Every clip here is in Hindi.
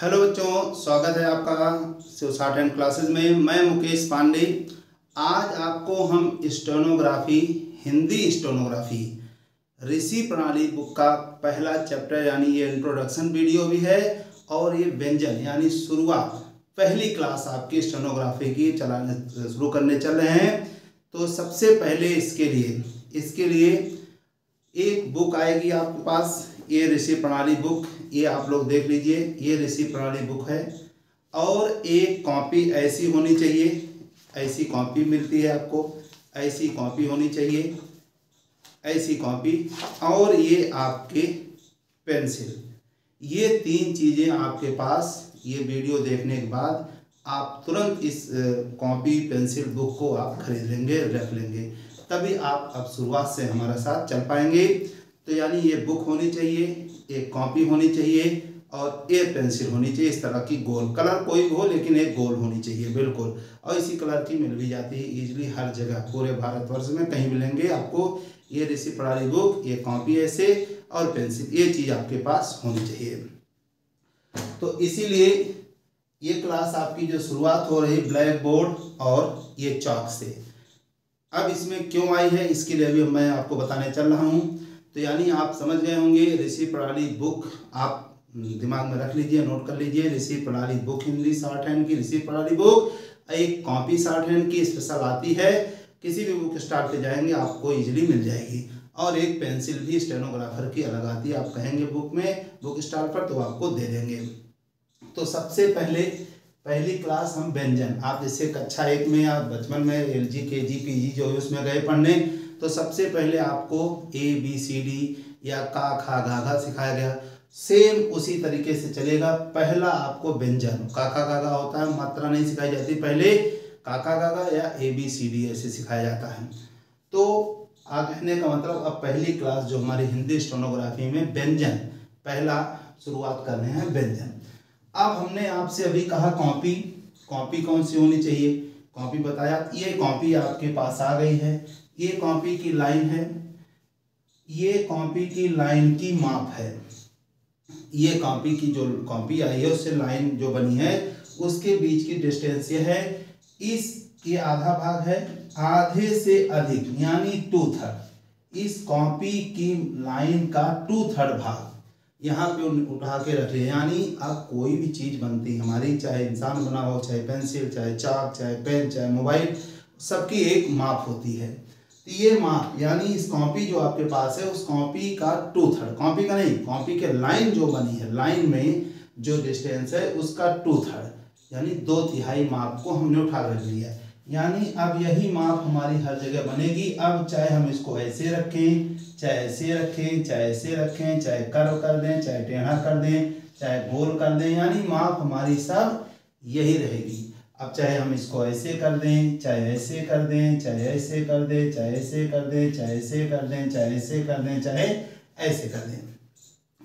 हेलो बच्चों, स्वागत है आपका शिव शॉर्ट हैंड क्लासेस में। मैं मुकेश पांडे। आज आपको हम स्टेनोग्राफी, हिंदी स्टेनोग्राफी ऋषि प्रणाली बुक का पहला चैप्टर यानी ये इंट्रोडक्शन वीडियो भी है और ये व्यंजन यानी शुरुआत, पहली क्लास आपकी स्टेनोग्राफी की चलाने शुरू करने चल रहे हैं। तो सबसे पहले इसके लिए एक बुक आएगी आपके पास, ये ऋषि प्रणाली बुक, ये आप लोग देख लीजिए। ये ऋषि प्रणाली बुक है और एक कॉपी ऐसी होनी चाहिए, ऐसी कॉपी मिलती है आपको, ऐसी कॉपी होनी चाहिए, ऐसी कॉपी, और ये आपके पेंसिल। ये तीन चीज़ें आपके पास, ये वीडियो देखने के बाद आप तुरंत इस कॉपी पेंसिल बुक को आप खरीद लेंगे, रख लेंगे, तभी आप अब शुरुआत से हमारे साथ चल पाएंगे। तो यानी ये बुक होनी चाहिए, एक कॉपी होनी चाहिए और एक पेंसिल होनी चाहिए, इस तरह की गोल, कलर कोई भी हो लेकिन एक गोल होनी चाहिए बिल्कुल। और इसी कलर की मिल भी जाती है इजीली हर जगह, पूरे भारतवर्ष में कहीं मिलेंगे आपको ये ऋषि प्रणाली बुक, ये कॉपी ऐसे और पेंसिल, ये चीज़ आपके पास होनी चाहिए। तो इसीलिए ये क्लास आपकी जो शुरुआत हो रही ब्लैक बोर्ड और ये चॉक से। अब इसमें क्यों आई है इसके लिए भी मैं आपको बताने चल रहा हूँ। तो यानी आप समझ गए होंगे, ऋषि प्रणाली बुक आप दिमाग में रख लीजिए, नोट कर लीजिए। ऋषि प्रणाली बुक हिंदी शॉर्ट हैंड की ऋषि प्रणाली बुक, एक कॉपी शॉर्ट हैंड की स्पेशल आती है, किसी भी बुक स्टॉल पे जाएंगे आपको इजीली मिल जाएगी। और एक पेंसिल भी स्टेनोग्राफर की अलग आती है, आप कहेंगे बुक में, बुक स्टॉल पर तो आपको दे देंगे। तो सबसे पहली क्लास हम व्यंजन, आप जैसे कक्षा 1 में या बचपन में LG KG PG जो उसमें गए पढ़ने, तो सबसे पहले आपको ABCD या का खा गा घा सिखाया गया, सेम उसी तरीके से चलेगा। पहला आपको व्यंजन, का खा गा घा होता है, मात्रा नहीं सिखाई जाती, पहले का खा गा घा या ABCD ऐसे सिखाया जाता है। तो कहने का मतलब अब पहली क्लास जो हमारी हिंदी स्टेनोग्राफी में व्यंजन, पहला शुरुआत कर रहे हैं व्यंजन। अब हमने आपसे अभी कहा कॉपी, कॉपी कौन सी होनी चाहिए, कॉपी बताया। ये कॉपी आपके पास आ गई है, ये कॉपी की लाइन है, ये कॉपी की लाइन की माप है, ये कॉपी की जो कॉपी आई है उससे लाइन जो बनी है उसके बीच की डिस्टेंस ये है, ये आधा भाग है, आधे से अधिक यानी 2/3, इस कॉपी की लाइन का 2/3 भाग यहाँ पे उठा के रख लिया। यानी अब कोई भी चीज़ बनती है हमारी, चाहे इंसान बना हो, चाहे पेंसिल, चाहे चाक, चाहे पेन, चाहे मोबाइल, सबकी एक माप होती है। तो ये माप यानी इस कॉपी जो आपके पास है उस कॉपी का 2/3, कॉपी का नहीं, कॉपी के लाइन जो बनी है, लाइन में जो डिस्टेंस है उसका 2/3 यानी 2/3 माप को हमने उठा रख लिया। यानी अब यही माप हमारी हर जगह बनेगी। अब चाहे हम इसको ऐसे रखें, चाहे ऐसे रखें, चाहे ऐसे रखें, चाहे कर्व कर दें, चाहे टेढ़ा कर दें, चाहे गोल कर दें, यानी माप हमारी सब यही रहेगी। अब चाहे हम इसको ऐसे कर दें, चाहे ऐसे कर दें, चाहे ऐसे कर दें, चाहे ऐसे कर दें, चाहे ऐसे कर दें, चाहे ऐसे कर दें, चाहे ऐसे कर दें,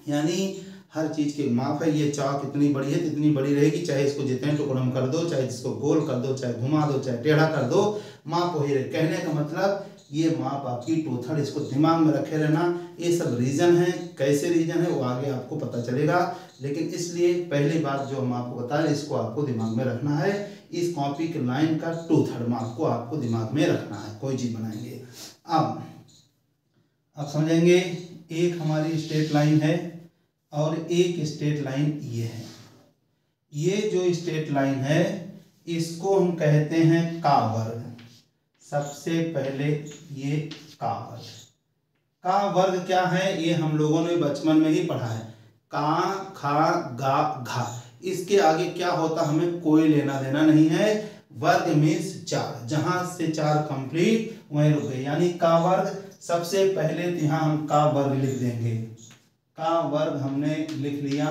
यानी हर चीज़ की माप है। ये चाक इतनी बड़ी है तो इतनी बड़ी रहेगी, चाहे इसको जितने टुकड़ों में कर दो, चाहे इसको गोल कर दो, चाहे घुमा दो, चाहे टेढ़ा कर दो, माप वही रहे। कहने का मतलब ये माप आपकी 2/3, इसको दिमाग में रखे रहना। ये सब रीजन है, कैसे रीजन है वो आगे आपको पता चलेगा, लेकिन इसलिए पहली बात जो हम आपको बता रहे हैं इसको आपको दिमाग में रखना है। इस कॉपी के लाइन का 2/3 माप को आपको दिमाग में रखना है, कोई चीज़ बनाएंगे। अब समझेंगे, एक हमारी स्ट्रेट लाइन है और एक स्ट्रेट लाइन ये है। ये जो स्ट्रेट लाइन है इसको हम कहते हैं का वर्ग। सबसे पहले ये का वर्ग, का वर्ग क्या है ये हम लोगों ने बचपन में ही पढ़ा है, का खा गा घा, इसके आगे क्या होता हमें कोई लेना देना नहीं है। वर्ग मीन्स 4, जहां से 4 कंप्लीट वहीं रुक गए, यानी का वर्ग। सबसे पहले यहाँ हम का वर्ग लिख देंगे, का वर्ग हमने लिख लिया,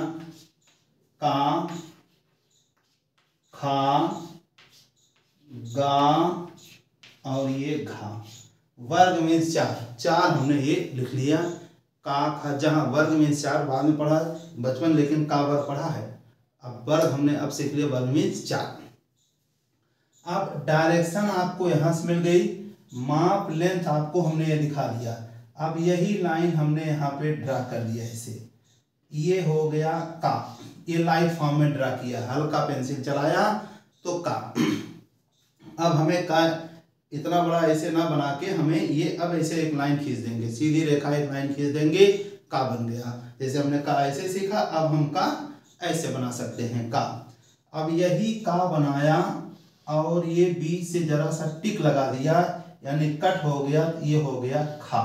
का खा गा और ये घा, वर्ग मीन्स 4 हमने ये लिख लिया। का खा, जहाँ वर्ग मीन्स 4 बाद में पढ़ा बचपन, लेकिन का वर्ग पढ़ा है, अब वर्ग हमने अब सीख लिया, वर्ग मीन्स 4। अब डायरेक्शन आपको यहाँ से मिल गई, माप लेंथ आपको हमने ये दिखा दिया। अब यही लाइन हमने यहाँ पे ड्रा कर दिया ऐसे, ये हो गया का, ये लाइट फॉर्म में ड्रा किया, हल्का पेंसिल चलाया तो का। अब हमें का इतना बड़ा ऐसे ना बना के हमें ये अब ऐसे एक लाइन खींच देंगे, सीधी रेखा एक लाइन खींच देंगे, का बन गया। जैसे हमने का ऐसे सीखा, अब हम का ऐसे बना सकते हैं का। अब यही का बनाया और ये बीच से जरा सा टिक लगा दिया, यानी कट हो गया, ये हो गया खा।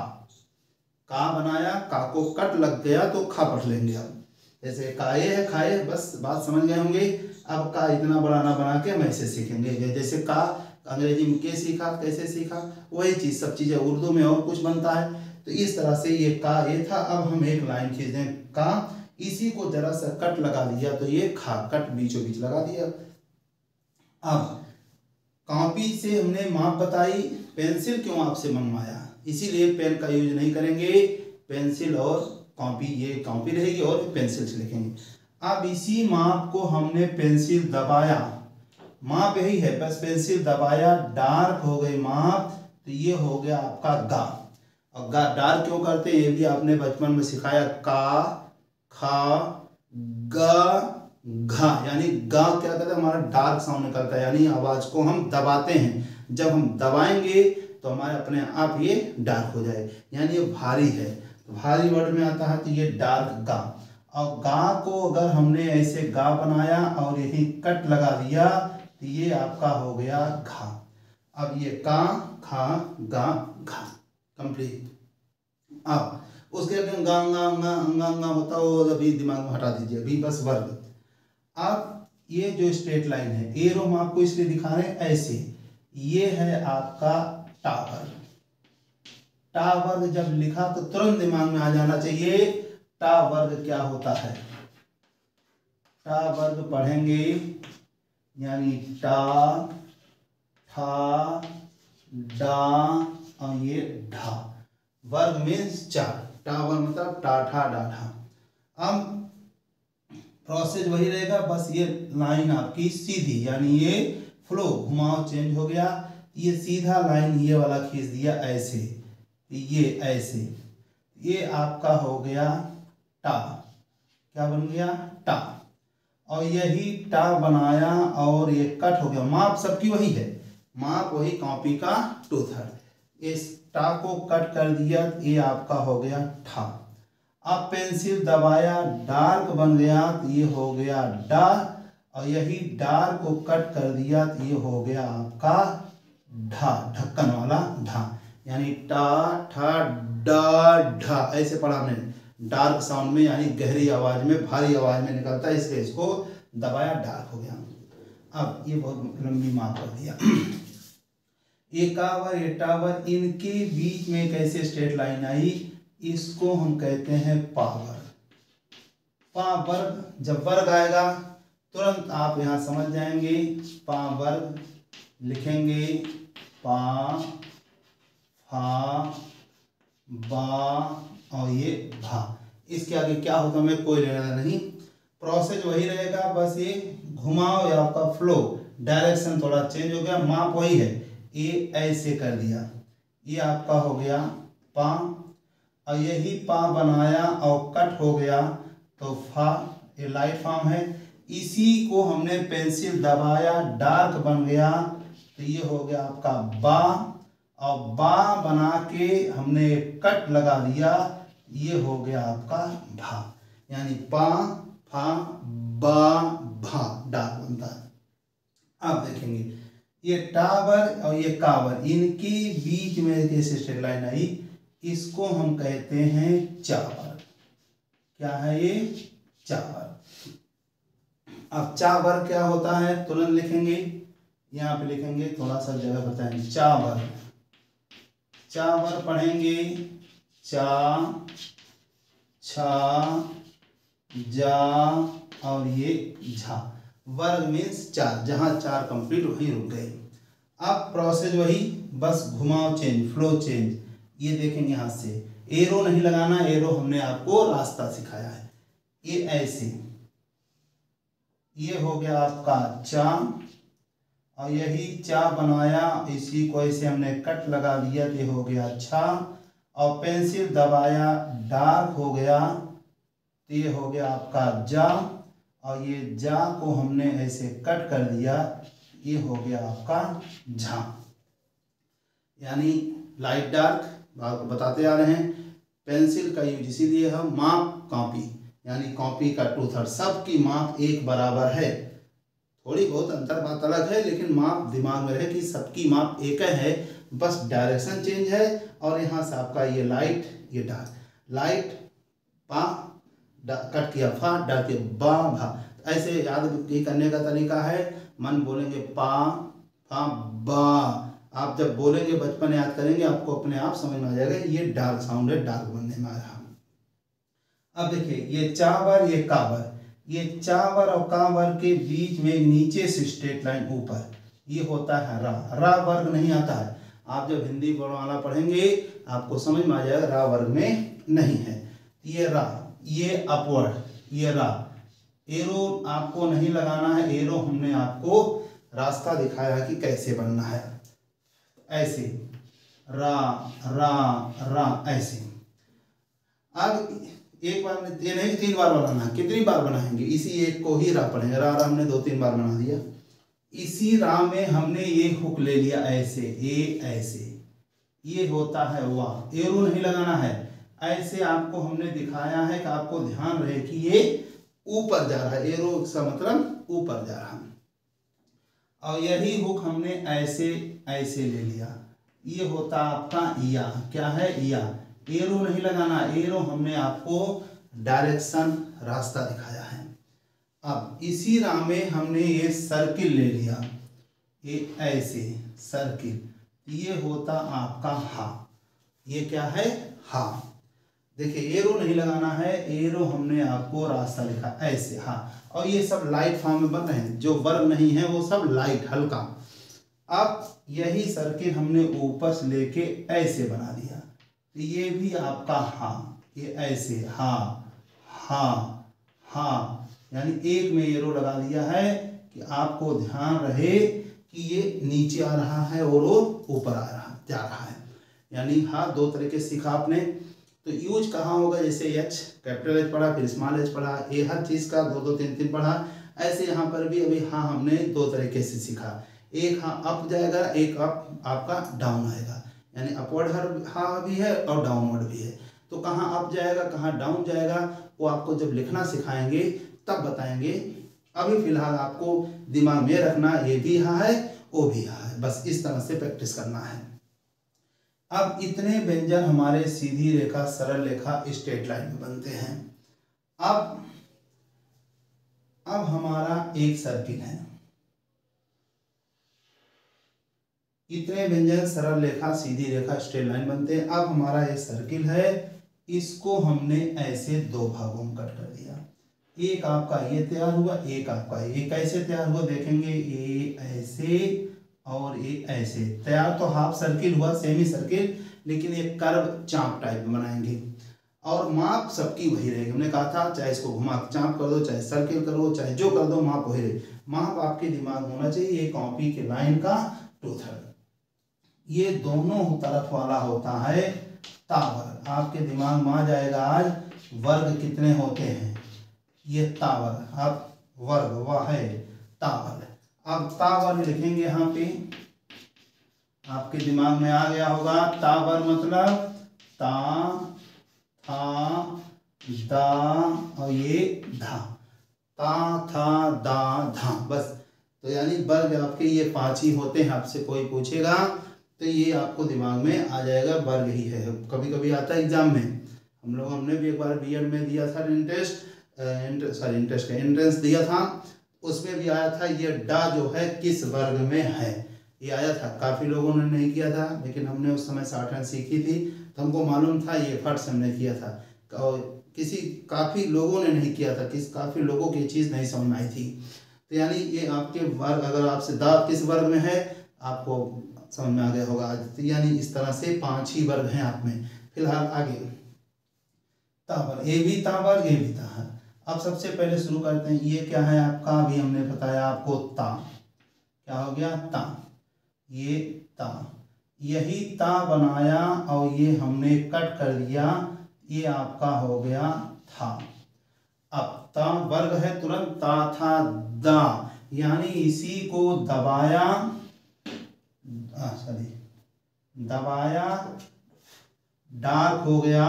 का बनाया, का को कट लग गया तो खा पढ़ लेंगे। अब जैसे काये है खाए, बस बात समझ गए होंगे। अब का इतना बड़ा ना बना के हम ऐसे सीखेंगे। जैसे का अंग्रेजी में के सीखा, कैसे सीखा, वही चीज़ सब चीज़ें उर्दू में और कुछ बनता है। तो इस तरह से ये का ये था। अब हम एक लाइन खींच दें का, इसी को जरा सा कट लगा दिया तो ये खा, कट बीचों बीच लगा दिया। अब कॉपी से हमने माप बताई, पेंसिल क्यों आपसे मंगवाया, इसीलिए पेन का यूज नहीं करेंगे, पेंसिल और कॉपी, ये कॉपी रहेगी और पेंसिल से लिखेंगे। अब इसी माप को हमने पेंसिल दबाया, माप यही है, बस पेंसिल दबाया, डार्क हो गई माप, तो ये हो गया आपका गा। और गा डार्क क्यों करते हैं ये भी आपने बचपन में सिखाया, का, खा, गा, घा, यानी गा क्या करता है, हमारा डार्क साउंड निकलता है, यानी आवाज को हम दबाते हैं। जब हम दबाएंगे तो हमारे अपने आप ये डार्क हो जाए, यानी ये भारी है, भारी वर्ड में आता है तो ये डार्क गा। और गा को अगर हमने ऐसे गा बनाया और यही कट लगा दिया तो ये आपका हो गया घा। अब ये का, खा, गा, घा कंप्लीट। अब उसके अगर गा गा गा गा गा होता हो अभी दिमाग में हटा दीजिए, अभी बस वर्ग। अब ये जो स्ट्रेट लाइन है, एरो हम आपको इसलिए दिखा रहे हैं ऐसे, ये है आपका टावर। टावर जब लिखा तो तुरंत दिमाग में आ जाना चाहिए टा वर्ग क्या होता है। टा वर्ग पढ़ेंगे यानी टा, ठा, डा और ये ढा। वर्ग मीन्स चार, टा वर्ग मतलब टा ठा डा ढा। अब प्रोसेस वही रहेगा, बस ये लाइन आपकी सीधी, यानी ये फ्लो घुमाव चेंज हो गया, ये सीधा लाइन ये वाला खींच दिया ऐसे, ये ऐसे, ये आपका हो गया टा। क्या बन गया टा। और यही टा बनाया और ये कट हो गया, माप सबकी वही है, माप वही कॉपी का 2/3। इस टा को कट कर दिया, ये आपका हो गया ठा। अब पेंसिल दबाया, डार्क बन गया तो ये हो गया डा, और यही डार्क को कट कर दिया तो ये हो गया आपका ढा, ढक्कन वाला ढा, यानी टा ठा डा ढा। ऐसे पढ़ा हमने डार्क साउंड में, यानी गहरी आवाज में, भारी आवाज में निकलता है, इसलिए इसको दबाया, डार्क हो गया। अब ये बहुत लंबी माप कर दिया। ये कावर ये टावर, इनके बीच में कैसे स्ट्रेट लाइन आई, इसको हम कहते हैं पावर। पावर, जब वर्ग आएगा तुरंत आप यहाँ समझ जाएंगे, पावर लिखेंगे पा, फा, बा और ये भा। इसके आगे क्या होगा हमें कोई लेना नहीं, प्रोसेस वही रहेगा, बस ये घुमाव या आपका फ्लो डायरेक्शन थोड़ा चेंज हो गया, माप वही है, ये ऐसे कर दिया, ये आपका हो गया पा, और यही पा बनाया और कट हो गया तो फा, ये लाइट फॉर्म है। इसी को हमने पेंसिल दबाया, डार्क बन गया तो ये हो गया आपका बा, और बा बना के हमने कट लगा दिया, ये हो गया आपका भा, यानी पा, फा, बा, भा, डार्क बनता है। अब देखेंगे ये टावर और ये कावर, इनके बीच में कैसे स्ट्रेट लाइन आई, इसको हम कहते हैं चावर। क्या है ये चावर। अब चावर क्या होता है तुरंत लिखेंगे, यहाँ पे लिखेंगे, थोड़ा सा जगह बताएंगे, चावर। चावर पढ़ेंगे चा, छा, जा और ये झा। वर्ग मीन्स चार, जहाँ चार कंप्लीट वहीं रुक गए। अब प्रोसेस वही, बस घुमाव चेंज, फ्लो चेंज। ये देखेंगे हाथ से, एरो नहीं लगाना, एरो हमने आपको रास्ता सिखाया है। ये ऐसे, ये हो गया आपका चा, और यही चा बनाया, इसी को ऐसे हमने कट लगा दिया तो हो गया छा, और पेंसिल दबाया, डार्क हो गया तो ये हो गया आपका जा, और ये जा को हमने ऐसे कट कर दिया, ये हो गया आपका झा। यानी लाइट डार्क आपको बताते आ रहे हैं। पेंसिल का यूज इसीलिए हम माप कॉपी, यानी कॉपी का 2/3 सबकी माप एक बराबर है। थोड़ी बहुत अंतर बात अलग है, लेकिन माप दिमाग में रहे कि सबकी माप एक है, बस डायरेक्शन चेंज है। और यहाँ से आपका ये लाइट, ये डार्क, लाइट पा कट किया फा, डार्क किया बा भा। ऐसे याद ये करने का तरीका है, मन बोलेंगे पा फा बा, आप जब बोलेंगे बचपन याद करेंगे आपको अपने आप समझ में आ जाएगा ये डार्क साउंड है, डार्क बनने में आ रहा। अब देखिए ये चावर, ये कावर, ये चावर और कावर के बीच में नीचे से स्ट्रेट लाइन ऊपर, ये होता है रा। रा वर्ग नहीं आता है, आप जब हिंदी वर्णमाला पढ़ेंगे आपको समझ में आ जाएगा रा वर्ग में नहीं है। ये रा, ये अपवर्ड, ये रा। एरो आपको नहीं लगाना है, एरो हमने आपको रास्ता दिखाया है कि कैसे बनना है। ऐसे रा रा रा ऐसे। अब एक बार में ये नहीं 3 बार बनाना है, कितनी बार बनाएंगे? इसी एक को ही रा पढ़ेंगे। रा रा हमने 2-3 बार बना दिया। इसी रा में हमने ये हुक ले लिया ऐसे, ए ऐसे, ये होता है वाह। एरो नहीं लगाना है, ऐसे आपको हमने दिखाया है कि आपको ध्यान रहे कि ये ऊपर जा रहा है, एरो का मतलब ऊपर जा रहा है। और यही हुक हमने ऐसे ऐसे ले लिया, ये होता आपका या, क्या है या। एरो नहीं लगाना, एरो हमने आपको डायरेक्शन रास्ता दिखाया है। अब इसी राह में हमने ये सर्किल ले लिया, ये ऐसे सर्किल, ये होता आपका हा, ये क्या है हा। देखिए एरो नहीं लगाना है, एरो हमने आपको रास्ता लिखा ऐसे हा। और ये सब लाइट फॉर्म में बन रहे हैं, जो वर्ग नहीं है वो सब लाइट हल्का। अब यही सर्किल हमने ऊपर से लेके ऐसे बना दिया, तो ये भी आपका हा, ये ऐसे हा हा हा, यानी एक में एरो लगा दिया है कि आपको ध्यान रहे कि ये नीचे आ रहा है और वो ऊपर आ रहा जा रहा है। यानी हा 2 तरीके से सीखा आपने। तो यूज कहाँ होगा, जैसे एच, कैपिटल एच पढ़ा, फिर स्मॉल एच पढ़ा, ये हर चीज़ का 2-2-3-3 पढ़ा। ऐसे यहाँ पर भी अभी हाँ हमने 2 तरीके से सीखा। एक हाँ अप जाएगा, एक अप आपका डाउन आएगा, यानी अपवर्ड हाँ भी है और डाउनवर्ड भी है। तो कहाँ अप जाएगा कहाँ डाउन जाएगा वो आपको जब लिखना सिखाएंगे तब बताएंगे। अभी फिलहाल आपको दिमाग में रखना ये भी हाँ है वो भी हाँ है, बस इस तरह से प्रैक्टिस करना है। अब इतने व्यंजन हमारे सीधी रेखा, सरल रेखा, स्ट्रेट लाइन में बनते हैं। अब हमारा एक सर्किल है, इतने व्यंजन सरल रेखा, सीधी रेखा, स्ट्रेट लाइन बनते हैं। अब हमारा ये सर्किल है, इसको हमने ऐसे 2 भागों में कट कर दिया। एक आपका ये तैयार हुआ, एक आपका ये कैसे तैयार हुआ देखेंगे, ये ऐसे और ये ऐसे तैयार। तो हाफ सर्किल हुआ, सेमी सर्किल, लेकिन एक कर्व चाप टाइप बनाएंगे। और माप सबकी वही रहेगी, हमने कहा था चाहे इसको घुमा चाप कर दो, चाहे सर्किल करो, चाहे जो कर दो, माप वही रहे। माप आपके दिमाग में होना चाहिए, ये कॉपी के लाइन का 2/3। ये दोनों तरफ वाला होता है तावर्ग। आपके दिमाग में आ जाएगा आज वर्ग कितने होते हैं, ये तावर्ग। अब वर्ग वह है तावर्ग। अब तावर्ग लिखेंगे यहाँ पे, आपके दिमाग में आ गया होगा। तावर्ग मतलब ता था दा और ये धा, ता था दा धा, बस। तो यानी वर्ग आपके ये 5 ही होते हैं। आपसे कोई पूछेगा तो ये आपको दिमाग में आ जाएगा, वर्ग ही है। कभी कभी आता है एग्जाम में, हमने भी एक बार बीएड में दिया था एंट्रेंस दिया था, उसमें भी आया था ये डा जो है किस वर्ग में है, ये आया था। काफ़ी लोगों ने नहीं किया था, लेकिन हमने उस समय शॉर्टहैंड सीखी थी तो हमको मालूम था, ये फट से हमने किया था। और काफ़ी लोगों ने नहीं किया था, काफ़ी लोगों की चीज़ नहीं समझ में आई थी। तो यानी ये आपके वर्ग, अगर आपसे दांत किस वर्ग में है आपको समझ में आ गया होगा। तो यानी इस तरह से 5 ही वर्ग हैं आप में। फिलहाल आगे तावर्ग, ये भी तावर्ग, ये भी ता। अब सबसे पहले शुरू करते हैं, ये क्या है आपका, अभी हमने बताया आपको ता, क्या हो गया ता, ये ता, यही ता बनाया और ये हमने कट कर दिया, ये आपका हो गया था। अब ता वर्ग है तुरंत ता था दा, यानी इसी को दबाया, दबाया डार्क हो गया,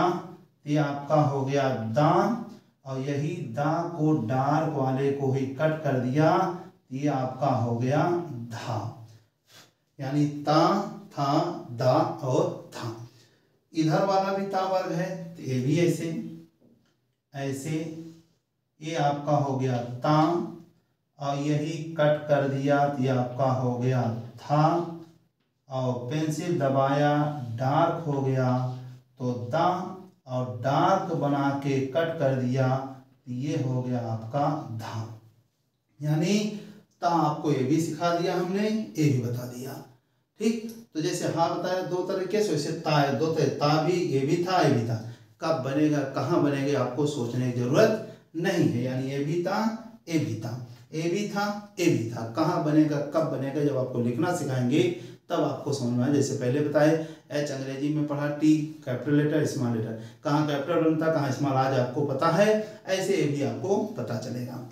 ये आपका हो गया दा, और यही दा को डार्क वाले को ही कट कर दिया, ये आपका हो गया धा, यानी ता था दा और था। इधर वाला भी ता वर्ग है तो ये भी ऐसे ऐसे, ये आपका हो गया ता, और यही कट कर दिया तो ये आपका हो गया था, और पेंसिल दबाया डार्क हो गया तो दा, और डार्क बना के कट कर दिया तो ये हो गया आपका धा। यानी ता आपको ये भी सिखा दिया हमने, ये भी बता दिया। ठीक, तो जैसे हाँ बताया दो तरीके से, वैसे ता है दो तरीके, ता भी ये भी था ये भी था। कब बनेगा कहाँ बनेगा आपको सोचने की जरूरत नहीं है, यानी ये भी था ये भी था, ये भी था ये भी था, कहाँ बनेगा कब बनेगा जब आपको लिखना सिखाएंगे तब आपको समझ में आए। जैसे पहले बताए एच अंग्रेजी में पढ़ा, T capital letter small letter, कहाँ कैपिटल बनता कहाँ स्मॉल आज आपको पता है, ऐसे ये भी आपको पता चलेगा।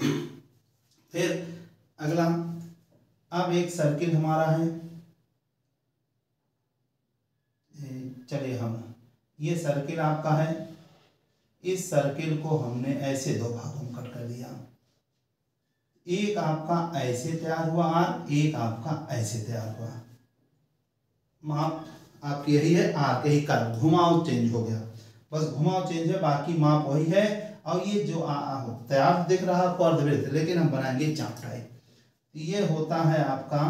फिर अगला, अब एक सर्किल हमारा है, चलिए हम ये सर्किल आपका है, इस सर्किल को हमने ऐसे दो भागों में कट कर दिया, एक आपका ऐसे तैयार हुआ आर, एक आपका ऐसे तैयार हुआ। माप आपकी यही है आर, यही कर घुमाव चेंज हो गया, बस घुमाव चेंज है, बाकी माप वही है। और ये जो तैयार दिख रहा है अर्धवृत्त, लेकिन हम बनाएंगे चाप टाइप। ये होता है आपका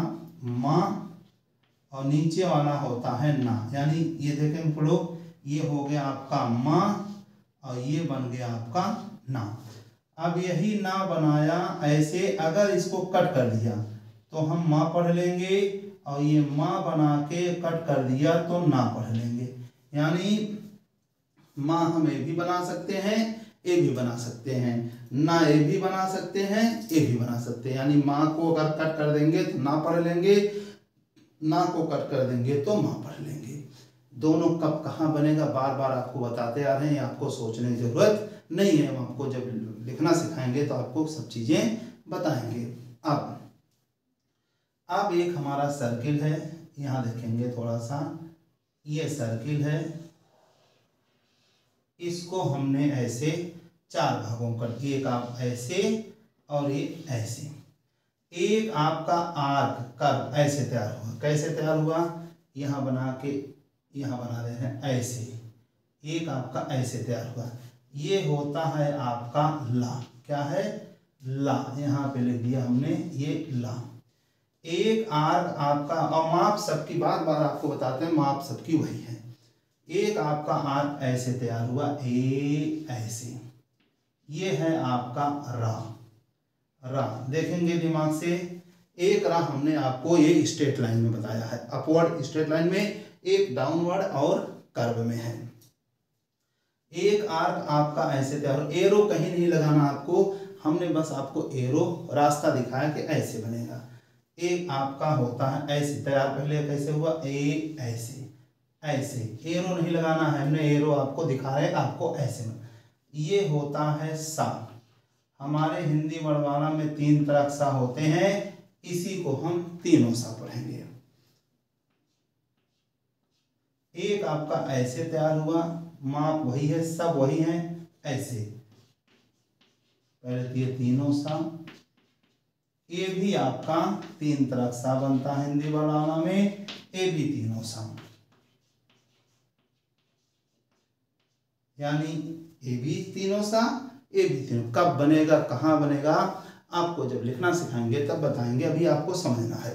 माँ और नीचे वाला होता है ना, यानी ये देखें पढ़ो, ये हो गया आपका माँ और ये बन गया आपका ना। अब यही ना बनाया ऐसे, अगर इसको कट कर दिया तो हम माँ पढ़ लेंगे, और ये माँ बना के कट कर दिया तो ना पढ़ लेंगे। यानी माँ हम ये भी बना सकते हैं, ये भी बना सकते हैं, ना ये भी बना सकते हैं, ये भी बना सकते हैं। यानी माँ को अगर कट कर देंगे तो ना पढ़ लेंगे, ना को कट कर देंगे तो माँ पढ़ लेंगे। दोनों कब कहाँ बनेगा बार बार आपको बताते आ रहे हैं, आपको सोचने की जरूरत नहीं है, हम आपको जब लिखना सिखाएंगे तो आपको सब चीज़ें बताएंगे। अब एक हमारा सर्किल है, यहाँ देखेंगे थोड़ा सा, ये सर्किल है, इसको हमने ऐसे चार भागों कर, एक आप ऐसे और ये ऐसे, एक आपका आर्क कर्व ऐसे तैयार हुआ। कैसे तैयार हुआ, यहाँ बना के यहाँ बना रहे हैं ऐसे, एक आपका ऐसे तैयार हुआ। ये होता है आपका ला, क्या है ला, यहाँ पे लिख दिया हमने ये ला। एक आर्क आपका, और माप सबकी बार बार आपको बताते हैं, माप सबकी वही है। एक आपका आर्क ऐसे तैयार हुआ, ए ऐसे, ये है आपका रा, रा देखेंगे दिमाग से। एक रा हमने आपको ये स्ट्रेट लाइन में बताया है, अपवर्ड स्ट्रेट लाइन में, एक डाउनवर्ड और कर्व में है। एक आर्क आपका ऐसे तैयार, एरो कहीं नहीं लगाना आपको, हमने बस आपको एरो रास्ता दिखाया कि ऐसे बनेगा। एक आपका होता है ऐसे तैयार, पहले कैसे हुआ, ए ऐसे ऐसे, एरो नहीं लगाना है, हमने एरो आपको दिखा रहे हैं आपको ऐसे में। ये होता है सा, हमारे हिंदी वर्णमाला में तीन तरह के सा होते हैं, इसी को हम तीनों सा पढ़ेंगे। एक आपका ऐसे तैयार हुआ, माप वही है, सब वही है, ऐसे पहले ये तीनों सा। ये भी आपका तीन तरह सा बनता है हिंदी वर्णमाला में, ये भी तीनों सा, यानी ये भी तीनों सा, ये भी तीनों। कब बनेगा कहाँ बनेगा आपको जब लिखना सिखाएंगे तब बताएंगे, अभी आपको समझना है।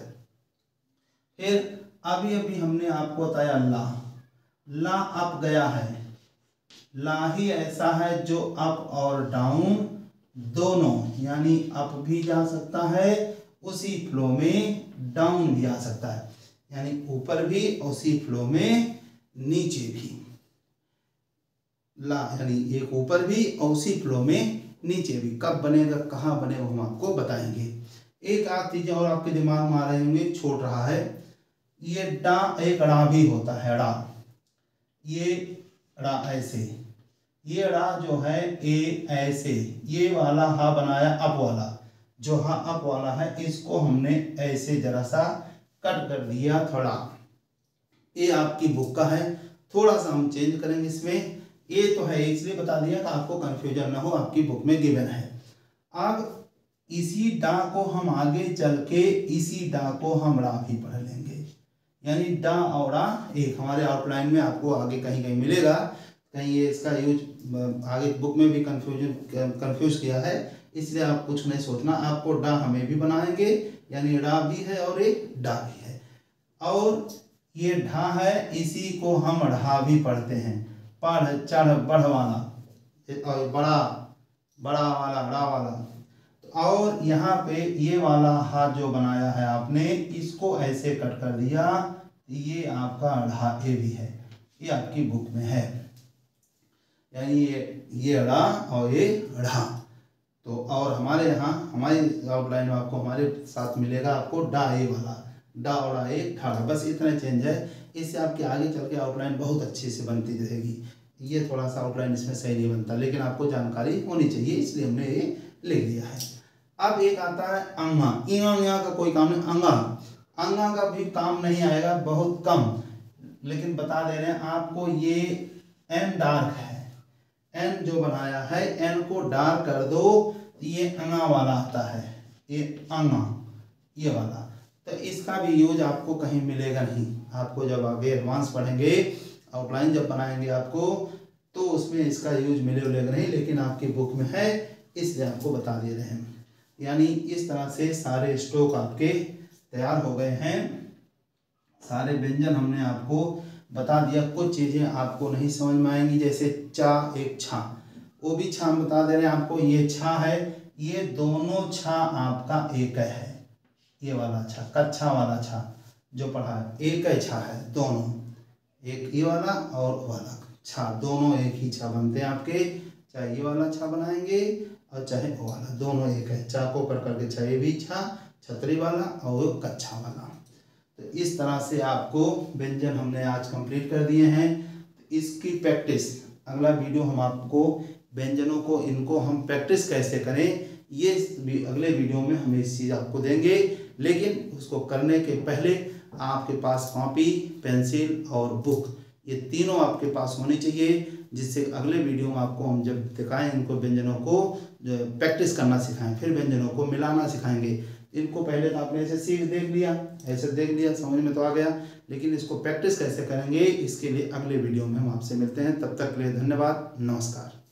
फिर अभी हमने आपको बताया ला, ला अप गया है, ला ही ऐसा है जो अप और डाउन दोनों, यानी अप भी जा सकता है उसी फ्लो में, डाउन भी आ सकता है, यानी ऊपर भी उसी फ्लो में नीचे भी। ला यानी एक ऊपर भी और उसी फ्लो में नीचे भी। कब बनेगा कहाँ बनेगा हम आपको बताएंगे। एक आध चीजें और आपके दिमाग में आ रहे होंगे, छोड़ रहा है, ये डा एक ड़ा भी होता है, ड़ा, ये ड़ा ऐसे, ये ड़ा जो है ए ऐसे, ये वाला हा बनाया अप वाला, जो हा अप वाला है इसको हमने ऐसे जरा सा कट कर दिया थोड़ा। ये आपकी बुक का है, थोड़ा सा हम चेंज करेंगे इसमें। ये तो है इसलिए बता दिया कि आपको कंफ्यूजन ना हो, आपकी बुक में गिवन है। अब इसी डा को हम आगे चल के इसी डा को हम ड़ा भी पढ़ लेंगे, यानी डा और ड़ा एक हमारे आउटलाइन में आपको आगे कहीं कहीं मिलेगा, कहीं ये इसका यूज आगे बुक में भी कंफ्यूज किया है, इसलिए आप कुछ नहीं सोचना। आपको डा हमें भी बनाएंगे, यानी ड़ा भी है और एक डा भी है, और ये ढा है, इसी को हम ढ़ा भी पढ़ते हैं। पढ़ चढ़ बढ़ वाला, और बड़ा बड़ा वाला ड़ा वाला। और यहाँ पे ये वाला हाथ जो बनाया है आपने, इसको ऐसे कट कर दिया, ये आपका ढ़ा ए भी है, ये आपकी बुक में है, यानी ये ड़ा और ये ढ़ा। तो और हमारे यहाँ हमारी आउटलाइन में आपको हमारे साथ मिलेगा आपको डा ए वाला, डा और ड़ा एक ठाड़ा, बस इतना चेंज है। इससे आपकी आगे चल के आउटलाइन बहुत अच्छे से बनती रहेगी। ये थोड़ा सा आउटलाइन इसमें सही नहीं बनता, लेकिन आपको जानकारी होनी चाहिए, इसलिए हमने ये लिख दिया है। अब एक आता है अंगा, इंगा का कोई काम नहीं, अंगा, अंगा का भी काम नहीं आएगा, बहुत कम, लेकिन बता दे रहे हैं आपको। ये एन डार्क है, एन जो बनाया है एन को डार्क कर दो, ये अंगा वाला आता है, ये अंगा ये वाला। तो इसका भी यूज आपको कहीं मिलेगा नहीं, आपको जब आगे एडवांस पढ़ेंगे, आउटलाइन जब बनाएंगे आपको, तो उसमें इसका यूज मिलेगा नहीं, लेकिन आपकी बुक में है, इसलिए आपको बता दे रहे हैं। यानी इस तरह से सारे स्ट्रोक आपके तैयार हो गए हैं, सारे व्यंजन हमने आपको बता दिया। कुछ चीज़ें आपको नहीं समझ में आएंगी, जैसे चा एक छा, वो भी छा बता दे रहे हैं आपको, ये छा है, ये दोनों छा आपका एक है, ये वाला छा कच्छा वाला छा जो पढ़ा है एक ही छा है, दोनों एक ये वाला और वाला छा दोनों एक ही छा बनते हैं आपके, चाहे ये वाला छा बनाएंगे और चाहे वो वाला, दोनों एक है। चा को कर करके चाहे भी छा, छतरी वाला और कच्छा वाला। तो इस तरह से आपको व्यंजन हमने आज कंप्लीट कर दिए हैं। तो इसकी प्रैक्टिस अगला वीडियो हम आपको व्यंजनों को इनको हम प्रैक्टिस कैसे करें, ये अगले वीडियो में हम इस चीज़ आपको देंगे। लेकिन उसको करने के पहले आपके पास कॉपी, पेंसिल और बुक, ये तीनों आपके पास होनी चाहिए, जिससे अगले वीडियो में आपको हम जब दिखाएं इनको व्यंजनों को जो प्रैक्टिस करना सिखाएं, फिर व्यंजनों को मिलाना सिखाएंगे। इनको पहले तो आपने ऐसे सीख देख लिया, ऐसे देख लिया, समझ में तो आ गया, लेकिन इसको प्रैक्टिस कैसे करेंगे इसके लिए अगले वीडियो में हम आपसे मिलते हैं। तब तक के लिए धन्यवाद, नमस्कार।